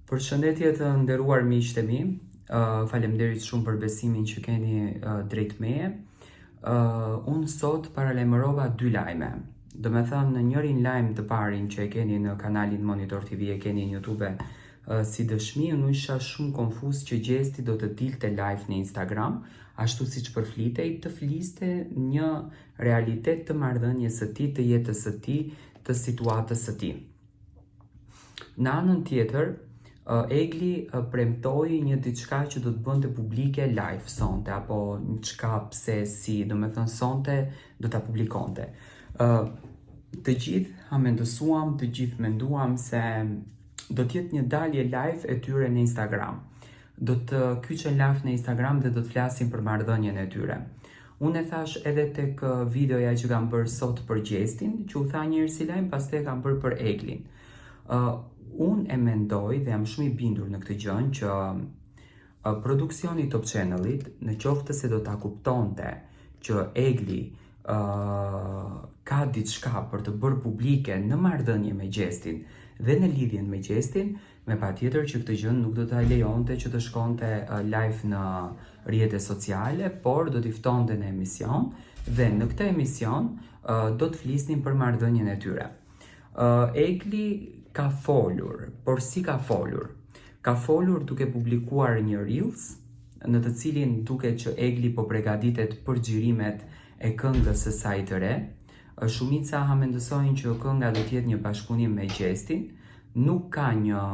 Përshëndetje të nderuar miqtë e mi, faleminderit shumë për besimin që keni drejt meje. Unë sot paralajmërova 2 lajme. Do me thënë, në njërin lajm të parin që e keni në kanalin Monitor TV, e keni në YouTube si dëshmi, unë isha shumë konfuz që Gjesti do të dilte live në Instagram, ashtu si që përflitej, të fliste një realitet të marrëdhënies së tij, të jetës së tij, të situatës së tij. Në anën tjetër, Egli premtoi një diçka që do të bënte publike live sonte, apo një çka pse si, do me thënë sonte do ta publikonte. Të gjithë hamendësuam, të gjithë menduam se do t'jetë një dalje live e tyre në Instagram. Do të kyçen live në Instagram dhe do të flasin për marrëdhënien e tyre. Unë e thash edhe tek videoja që kam bërë sot për Gjestin, që u tha njërë si lajm, pastaj e kam bërë për Eglin. Unë e mendoj dhe jam shumë i bindur në këtë gjën që produksioni Top Channelit, në qoftë se do ta kuptonte që Egli ka diçka për të bërë publike në marrëdhënie me Gjestin dhe në lidhjen me Gjestin, me patjetër që këtë gjën nuk do ta lejonte që të shkonte live në rrjetet sociale, por do t'i ftonte në emision dhe në këtë emision do të flisnin për marrëdhënien e tyre. Egli ka folur, por si ka folur? Ka folur duke publikuar një Reels, në të cilin duket që Egli po përgatitet për xhirimet e këngës së saj të re. Shumica hamendësojnë që kënga do të jetë një bashkëpunim me Gjestin, nuk ka një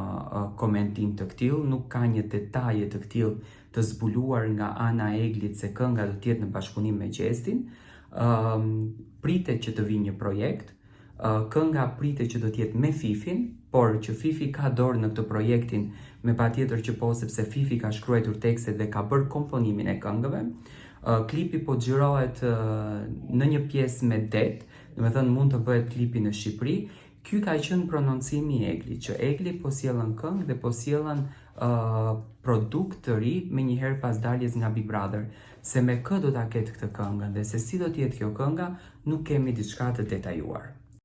komentim të tillë, nuk ka një detaje të tillë të zbuluar nga ana e Eglit se kënga do të jetë në bashkëpunim me Gjestin. Pritet që të vijë një projekt. Kënga pritet që do të jetë me Fifin, por që Fifi ka dorë në këtë projektin, me patjetër që po, sepse Fifi ka shkruar tekstet dhe ka bërë komponimin e këngëve. Klipi po xhirohet në një pjesë me det, do të thënë mund të bëhet klipi në Shqipëri. Ky ka qenë prononcimi i Eglit, që Egli po sjellën këngë dhe po sjellën produkt të ri me njëherë pas daljes nga Big Brother. Se me kë do ta ketë këtë këngë dhe se si do të jetë kjo kënga, nuk kemi diçka të detajuar.